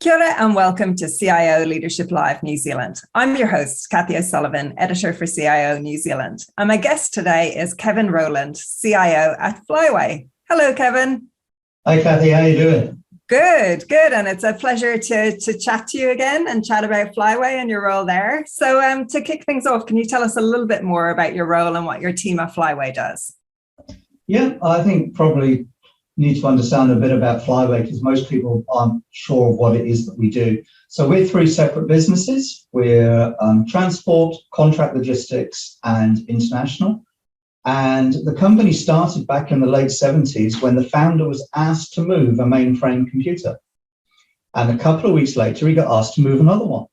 Kia ora and welcome to CIO Leadership Live New Zealand. I'm your host, Kathy O'Sullivan, editor for CIO New Zealand. And my guest today is Kevin Rowland, CIO at Fliway. Hello, Kevin. Hi, Kathy. How are you doing? Good. And it's a pleasure to chat to you again and chat about Fliway and your role there. So to kick things off, can you tell us a little bit more about your role and what your team at Fliway does? Yeah, I think probably need to understand a bit about Fliway because most people aren't sure of what it is that we do. So we're three separate businesses. We're transport, contract logistics, and international. And the company started back in the late 70s when the founder was asked to move a mainframe computer. And a couple of weeks later, he got asked to move another one.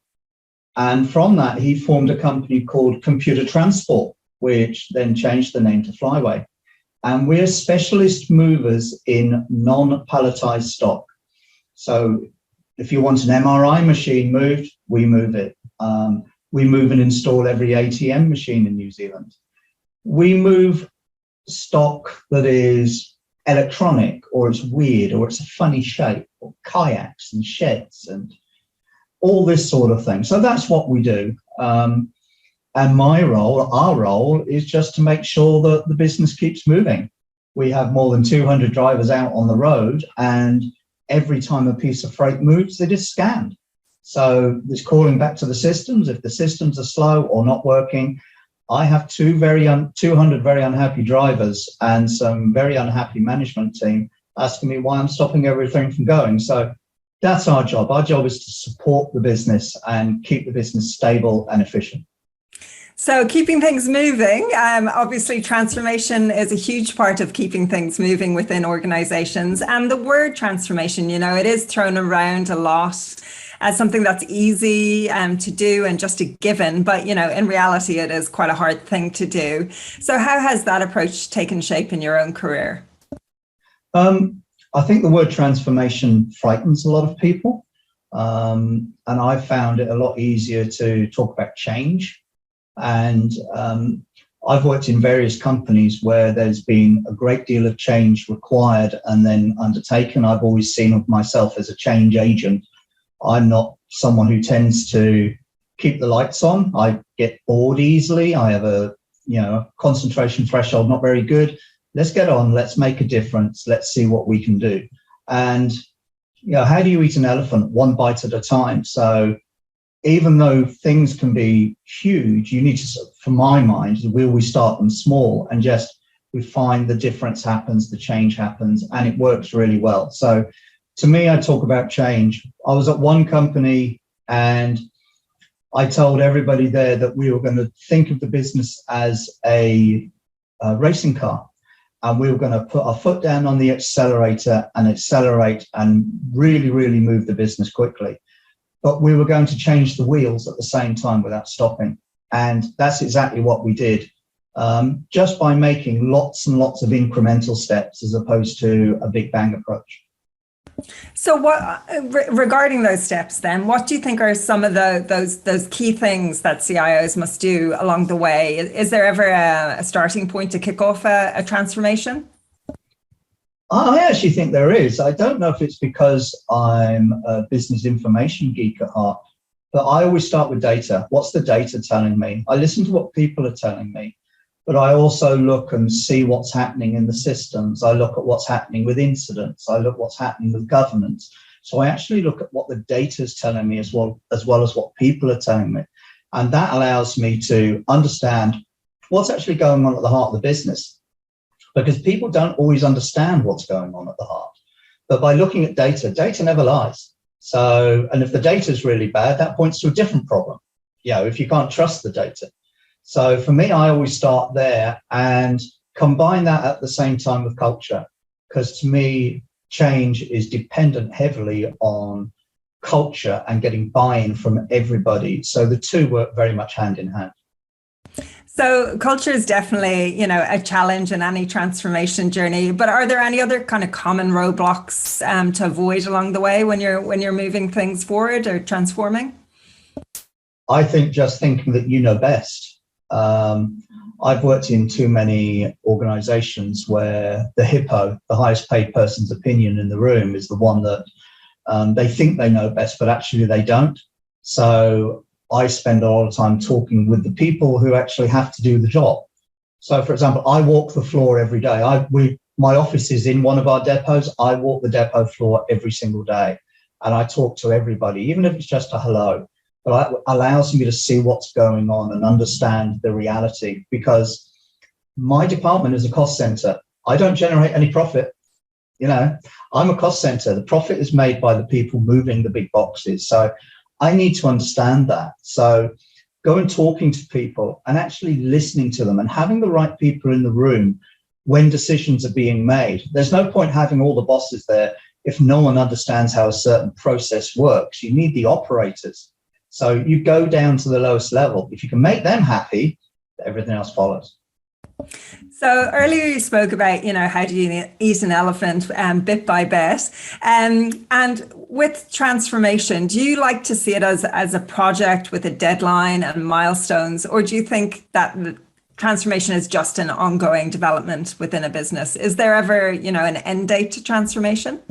And from that, he formed a company called Computer Transport, which then changed the name to Fliway. And we're specialist movers in non-palletized stock. So if you want an MRI machine moved, we move it. We move and install every ATM machine in New Zealand. We move stock that is electronic, or it's weird, or it's a funny shape, or kayaks and sheds and all this sort of thing. So that's what we do. And our role is just to make sure that the business keeps moving. We have more than 200 drivers out on the road, and every time a piece of freight moves, it is scanned. So it's calling back to the systems. If the systems are slow or not working, I have 200 very unhappy drivers and some very unhappy management team asking me why I'm stopping everything from going. So that's our job. Our job is to support the business and keep the business stable and efficient. So keeping things moving, obviously transformation is a huge part of keeping things moving within organizations. And the word transformation, it is thrown around a lot as something that's easy to do and just a given. But, in reality, it is quite a hard thing to do. So how has that approach taken shape in your own career? I think the word transformation frightens a lot of people. And I found it a lot easier to talk about change. And I've worked in various companies where there's been a great deal of change required and then undertaken. I've always seen of myself as a change agent. I'm not someone who tends to keep the lights on. I get bored easily. I have a concentration threshold not very good. Let's get on. Let's make a difference. Let's see what we can do. And how do you eat an elephant? One bite at a time. So even though things can be huge, you need to, for my mind, we always start them small and we find the difference happens, the change happens, and it works really well. So to me, I talk about change. I was at one company and I told everybody there that we were going to think of the business as a racing car. And we were going to put our foot down on the accelerator and accelerate and really, really move the business quickly. But we were going to change the wheels at the same time without stopping. And that's exactly what we did, just by making lots and lots of incremental steps as opposed to a big bang approach. So regarding those steps then, what do you think are some of those key things that CIOs must do along the way? Is there ever a starting point to kick off a transformation? I actually think there is. I don't know if it's because I'm a business information geek at heart, but I always start with data. What's the data telling me? I listen to what people are telling me, but I also look and see what's happening in the systems. I look at what's happening with incidents. I look what's happening with governance. So I actually look at what the data is telling me as well as what people are telling me. And that allows me to understand what's actually going on at the heart of the business. Because people don't always understand what's going on at the heart. But by looking at data never lies. So, and if the data is really bad, that points to a different problem, if you can't trust the data. So for me, I always start there and combine that at the same time with culture. Because to me, change is dependent heavily on culture and getting buy-in from everybody. So the two work very much hand in hand. So culture is definitely, a challenge in any transformation journey. But are there any other kind of common roadblocks to avoid along the way when you're moving things forward or transforming? I think just thinking that you know best. I've worked in too many organizations where the HIPPO, the highest paid person's opinion in the room, is the one that They think they know best, but actually they don't. So I spend a lot of time talking with the people who actually have to do the job. So, for example, I walk the floor every day. My office is in one of our depots. I walk the depot floor every single day, and I talk to everybody, even if it's just a hello. But it allows me to see what's going on and understand the reality, because my department is a cost center. I don't generate any profit. I'm a cost center. The profit is made by the people moving the big boxes. So I need to understand that. So going talking to people and actually listening to them and having the right people in the room when decisions are being made. There's no point having all the bosses there if no one understands how a certain process works. You need the operators. So you go down to the lowest level. If you can make them happy, everything else follows. So earlier you spoke about, how do you eat an elephant bit by bit? And with transformation, do you like to see it as a project with a deadline and milestones, or do you think that transformation is just an ongoing development within a business? Is there ever, an end date to transformation?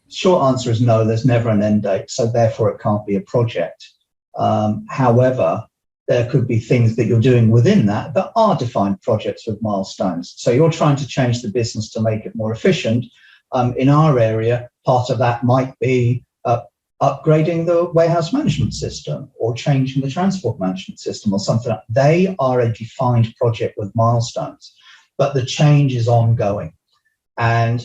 Short answer is no, there's never an end date. So therefore it can't be a project. However, there could be things that you're doing within that are defined projects with milestones. So you're trying to change the business to make it more efficient. In our area, part of that might be upgrading the warehouse management system or changing the transport management system or something. They are a defined project with milestones, but the change is ongoing. And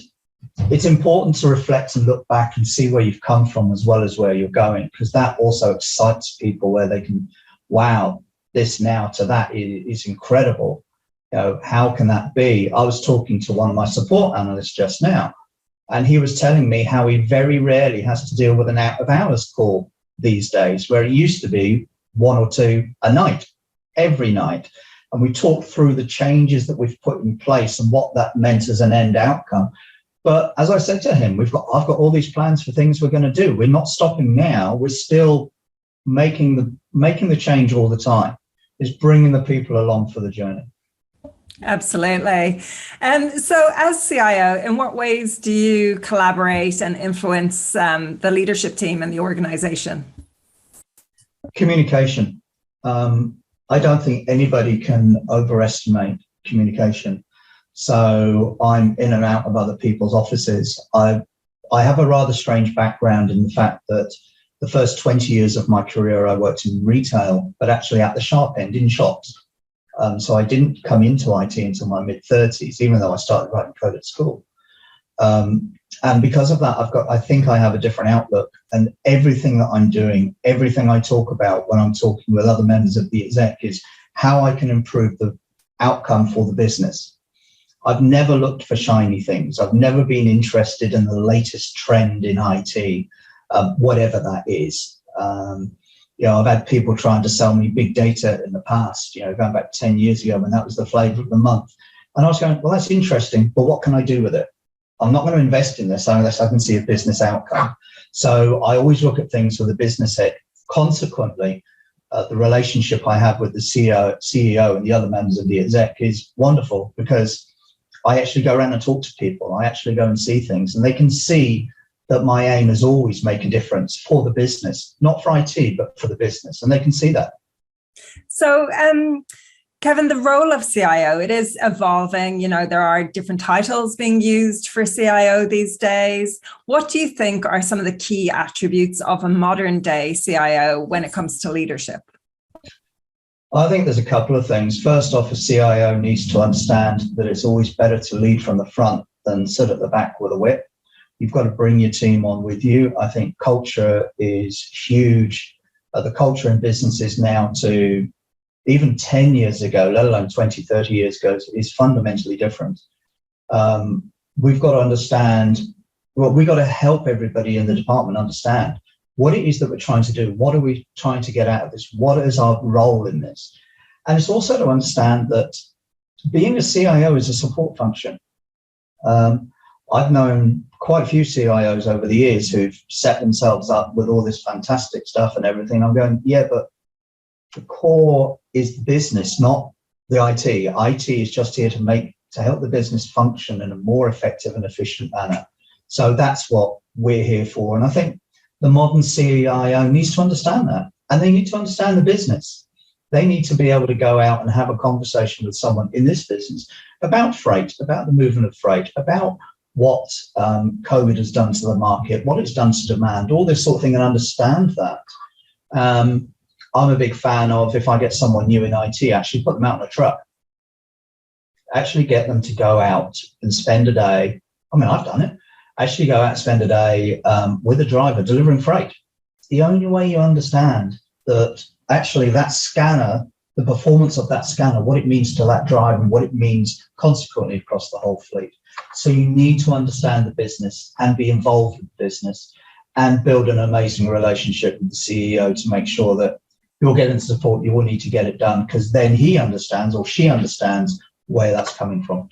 it's important to reflect and look back and see where you've come from as well as where you're going, because that also excites people, where they can, wow, this now to that is incredible. How can that be? I was talking to one of my support analysts just now, and he was telling me how he very rarely has to deal with an out of hours call these days, where it used to be one or two a night, every night. And we talked through the changes that we've put in place and what that meant as an end outcome. But as I said to him, I've got all these plans for things we're going to do. We're not stopping now. We're still making the change all the time. Is bringing the people along for the journey. Absolutely. So as CIO, in what ways do you collaborate and influence the leadership team and the organization? Communication. I don't think anybody can overestimate communication. So I'm in and out of other people's offices. I have a rather strange background in the fact that the first 20 years of my career, I worked in retail, but actually at the sharp end in shops. So I didn't come into IT until my mid-30s, even though I started writing code at school. And because of that, I think I have a different outlook. And everything that I'm doing, everything I talk about when I'm talking with other members of the exec is how I can improve the outcome for the business. I've never looked for shiny things. I've never been interested in the latest trend in IT, whatever that is. I've had people trying to sell me big data in the past, going back 10 years ago when that was the flavor of the month. And I was going, well, that's interesting, but what can I do with it? I'm not going to invest in this unless I can see a business outcome. So I always look at things with a business head. Consequently, the relationship I have with the CEO and the other members of the exec is wonderful, because I actually go around and talk to people. I actually go and see things, and they can see that my aim is always make a difference for the business, not for IT, but for the business. And they can see that. So, Kevin, the role of CIO, it is evolving. There are different titles being used for CIO these days. What do you think are some of the key attributes of a modern day CIO when it comes to leadership? I think there's a couple of things. First off, a CIO needs to understand that it's always better to lead from the front than sit at the back with a whip. You've got to bring your team on with you. I think culture is huge. The culture in businesses now to even 10 years ago, let alone 20, 30 years ago, is fundamentally different. We've got to understand, we've got to help everybody in the department understand what it is that we're trying to do. What are we trying to get out of this? What is our role in this? And it's also to understand that being a CIO is a support function. I've known quite a few CIOs over the years who've set themselves up with all this fantastic stuff and everything. I'm going, yeah, but the core is the business, not the IT. IT is just here to help the business function in a more effective and efficient manner. So that's what we're here for. And I think the modern CIO needs to understand that, and they need to understand the business. They need to be able to go out and have a conversation with someone in this business about freight, about the movement of freight, about what COVID has done to the market, what it's done to demand, all this sort of thing, and understand that. I'm a big fan of, if I get someone new in IT, actually put them out on a truck. Actually get them to go out and spend a day. I mean, I've done it. Actually go out and spend a day with a driver delivering freight. It's the only way you understand that actually that scanner, the performance of that scanner, what it means to that driver and what it means consequently across the whole fleet. So you need to understand the business and be involved with the business and build an amazing relationship with the CEO to make sure that you're getting the support you will need to get it done, because then he understands or she understands where that's coming from.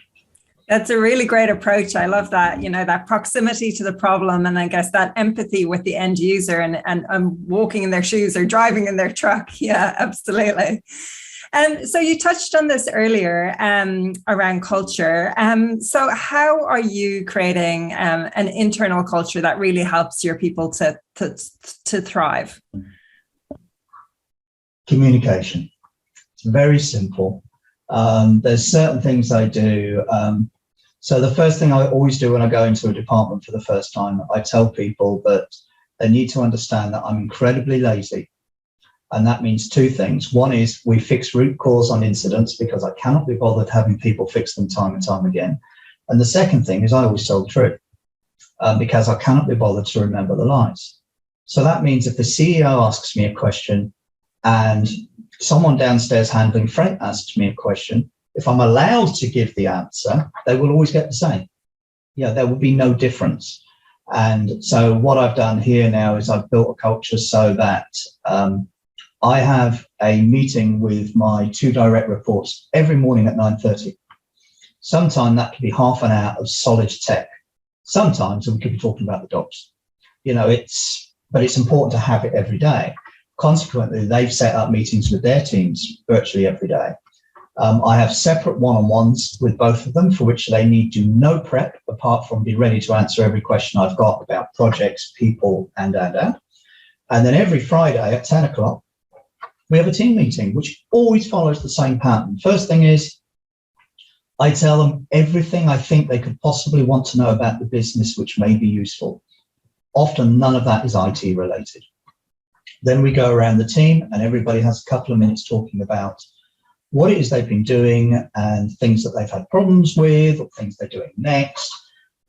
That's a really great approach. I love that, that proximity to the problem, and I guess that empathy with the end user and walking in their shoes or driving in their truck. Yeah, absolutely. So you touched on this earlier around culture. So how are you creating an internal culture that really helps your people to thrive? Communication. It's very simple. There's certain things I do. So the first thing I always do when I go into a department for the first time, I tell people that they need to understand that I'm incredibly lazy. And that means two things. One is we fix root cause on incidents because I cannot be bothered having people fix them time and time again. And the second thing is I always tell the truth because I cannot be bothered to remember the lies. So that means if the CEO asks me a question and someone downstairs handling freight asks me a question, if I'm allowed to give the answer, they will always get the same. Yeah, there will be no difference. And so what I've done here now is I've built a culture so that I have a meeting with my two direct reports every morning at 9:30. Sometimes that could be half an hour of solid tech. Sometimes we could be talking about the dogs. But it's important to have it every day. Consequently, they've set up meetings with their teams virtually every day. I have separate one-on-ones with both of them for which they need to do no prep apart from be ready to answer every question I've got about projects, people, and. And then every Friday at 10 o'clock, we have a team meeting, which always follows the same pattern. First thing is, I tell them everything I think they could possibly want to know about the business, which may be useful. Often none of that is IT related. Then we go around the team and everybody has a couple of minutes talking about what it is they've been doing and things that they've had problems with or things they're doing next.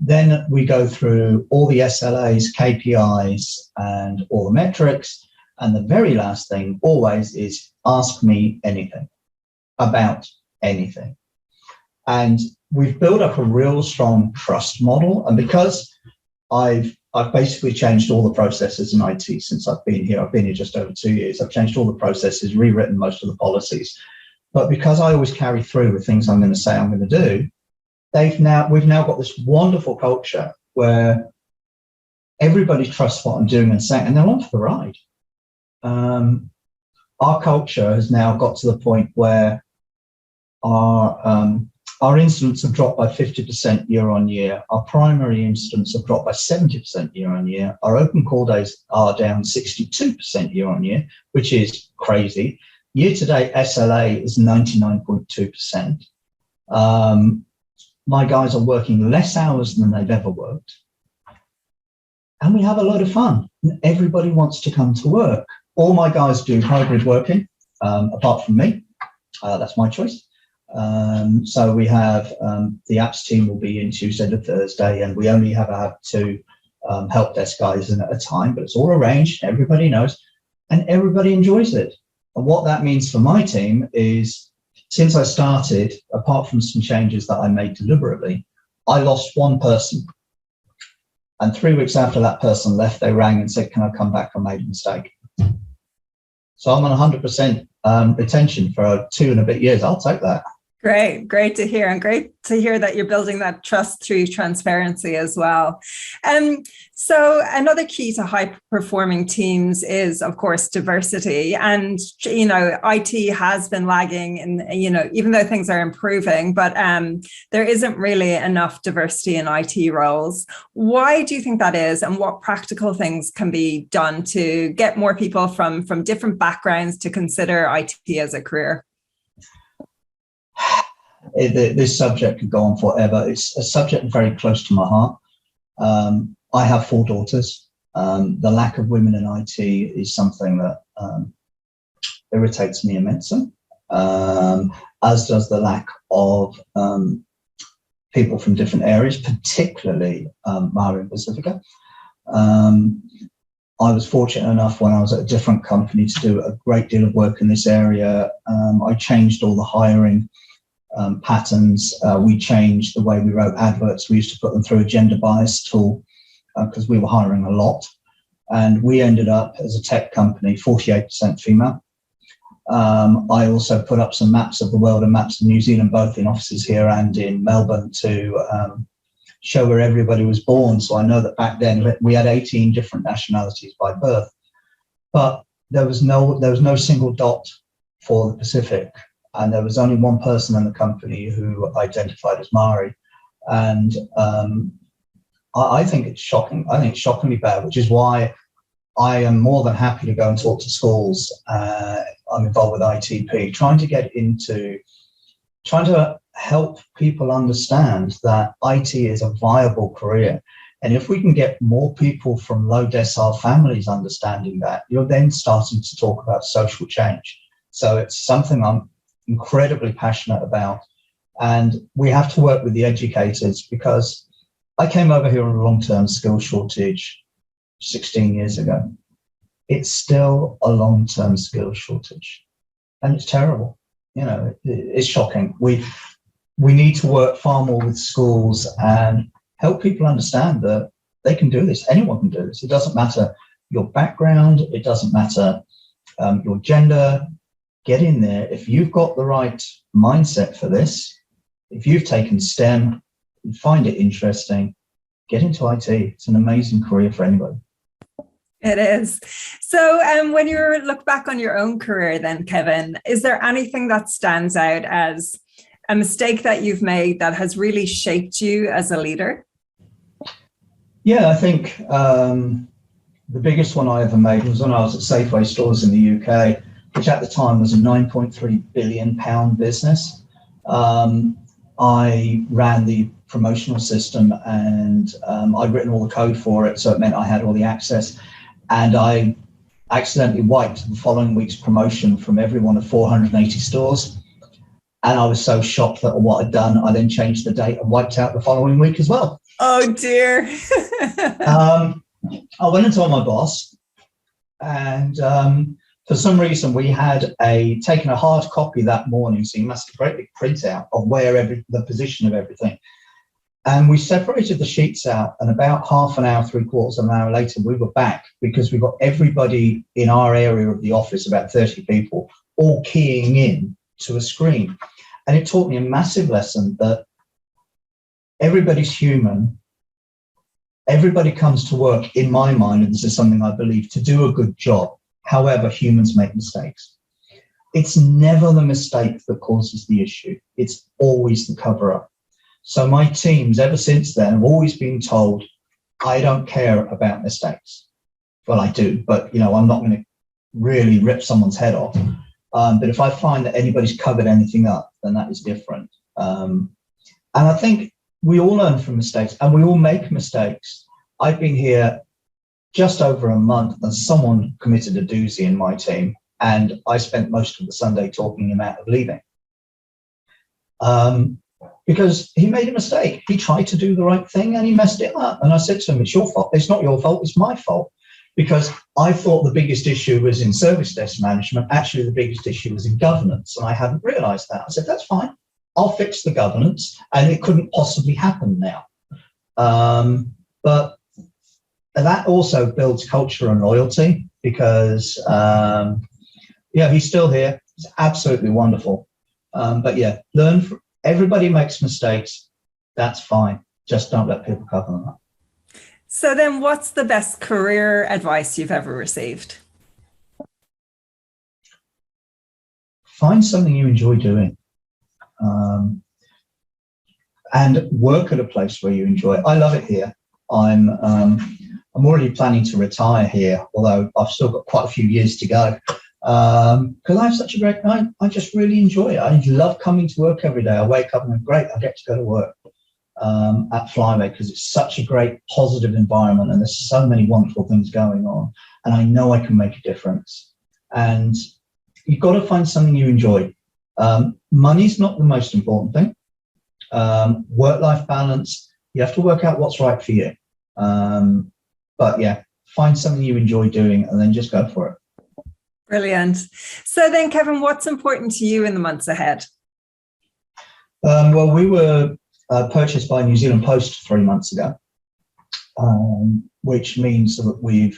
Then we go through all the SLAs, KPIs, and all the metrics. And the very last thing always is ask me anything about anything. And we've built up a real strong trust model. And because I've basically changed all the processes in IT since I've been here just over 2 years. I've changed all the processes, rewritten most of the policies. But because I always carry through with things I'm going to say I'm going to do, we've now got this wonderful culture where everybody trusts what I'm doing and saying, and they're on for the ride. Our culture has now got to the point where our incidents have dropped by 50% year on year. Our primary incidents have dropped by 70% year on year. Our open call days are down 62% year on year, which is crazy. Year to date, SLA is 99.2%. My guys are working less hours than they've ever worked. And we have a lot of fun. Everybody wants to come to work. All my guys do hybrid working, apart from me. That's my choice. So we have the apps team will be in Tuesday to Thursday, and we only have two help desk guys in at a time, but it's all arranged. Everybody knows, and everybody enjoys it. And what that means for my team is, since I started, apart from some changes that I made deliberately, I lost one person. And 3 weeks after that person left, they rang and said, "Can I come back? I made a mistake." So I'm on 100% retention for 2 and a bit years. I'll take that. Great to hear, and great to hear that you're building that trust through transparency as well. So another key to high performing teams is, of course, diversity. And, IT has been lagging even though things are improving, but there isn't really enough diversity in IT roles. Why do you think that is? And what practical things can be done to get more people from different backgrounds to consider IT as a career? This subject could go on forever. It's a subject very close to my heart. I have 4 daughters. The lack of women in IT is something that irritates me immensely, as does the lack of people from different areas, particularly Mari and Pacifica. I was fortunate enough when I was at a different company to do a great deal of work in this area. I changed all the hiring patterns. We changed the way we wrote adverts. We used to put them through a gender bias tool because we were hiring a lot. And we ended up, as a tech company, 48% female. I also put up some maps of the world and maps of New Zealand, both in offices here and in Melbourne, to show where everybody was born. So I know that back then we had 18 different nationalities by birth, but there was no single dot for the Pacific. And there was only one person in the company who identified as Maori. And I think it's shocking. I think it's shockingly bad, which is why I am more than happy to go and talk to schools. I'm involved with ITP, trying to help people understand that IT is a viable career. And if we can get more people from low decile families understanding that, you're then starting to talk about social change. So it's something I'm incredibly passionate about, and we have to work with the educators, because I came over here on a long-term skill shortage 16 years ago. It's still a long-term skill shortage, and it's terrible. It's shocking. We need to work far more with schools and help people understand that they can do this. Anyone can do this. It doesn't matter your background. It doesn't matter your gender. Get in there. If you've got the right mindset for this, if you've taken STEM, and find it interesting, get into IT. It's an amazing career for anybody. It is. So when you look back on your own career then, Kevin, is there anything that stands out as a mistake that you've made that has really shaped you as a leader? Yeah, I think the biggest one I ever made was when I was at Safeway stores in the UK, which at the time was a £9.3 billion business. I ran the promotional system, and I'd written all the code for it, so it meant I had all the access. And I accidentally wiped the following week's promotion from every one of 480 stores. And I was so shocked at what I'd done, I then changed the date and wiped out the following week as well. Oh, dear. I went and told my boss, and for some reason we had taken a hard copy that morning, so you must have a great big printout of the position of everything. And we separated the sheets out, and about half an hour, 3/4 of an hour later, we were back, because we got everybody in our area of the office, about 30 people, all keying in to a screen. And it taught me a massive lesson that everybody's human. Everybody comes to work, in my mind, and this is something I believe, to do a good job. However, humans make mistakes. It's never the mistake that causes the issue. It's always the cover-up. So my teams, ever since then, have always been told, I don't care about mistakes. Well, I do, but I'm not going to really rip someone's head off. But if I find that anybody's covered anything up, then that is different. And I think we all learn from mistakes, and we all make mistakes. I've been here just over a month, and someone committed a doozy in my team, and I spent most of the Sunday talking him out of leaving. Because he made a mistake. He tried to do the right thing and he messed it up. And I said to him, it's your fault. It's not your fault, it's my fault. Because I thought the biggest issue was in service desk management. Actually, the biggest issue was in governance, and I hadn't realized that. I said, that's fine. I'll fix the governance, and it couldn't possibly happen now. But that also builds culture and loyalty, because, he's still here. It's absolutely wonderful. But yeah, everybody makes mistakes. That's fine. Just don't let people cover them up. So then what's the best career advice you've ever received? Find something you enjoy doing. And work at a place where you enjoy it. I love it here. I'm already planning to retire here, although I've still got quite a few years to go. Because I have such a great night. I just really enjoy it. I love coming to work every day. I wake up and I'm great. I get to go to work at Fliway because it's such a great positive environment and there's so many wonderful things going on. And I know I can make a difference. And you've got to find something you enjoy. Money's not the most important thing. Work-life balance, you have to work out what's right for you. But yeah, find something you enjoy doing and then just go for it. Brilliant. So then, Kevin, what's important to you in the months ahead? Well, we were purchased by New Zealand Post 3 months ago, which means that we're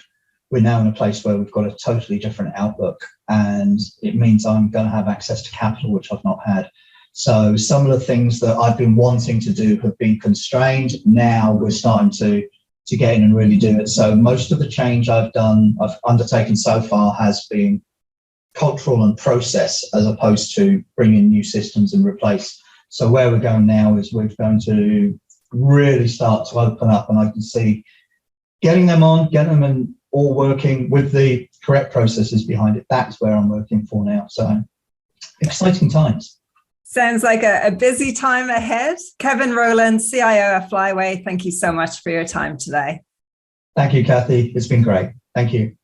now in a place where we've got a totally different outlook, and it means I'm going to have access to capital, which I've not had. So some of the things that I've been wanting to do have been constrained. Now we're starting to get in and really do it. So most of the change I've undertaken so far has been cultural and process, as opposed to bringing new systems and replace. So where we're going now is we're going to really start to open up, and I can see getting them in all working with the correct processes behind it. That's where I'm working for now. So exciting times. Sounds like a busy time ahead. Kevin Rowland, CIO at Fliway, thank you so much for your time today. Thank you, Kathy. It's been great. Thank you.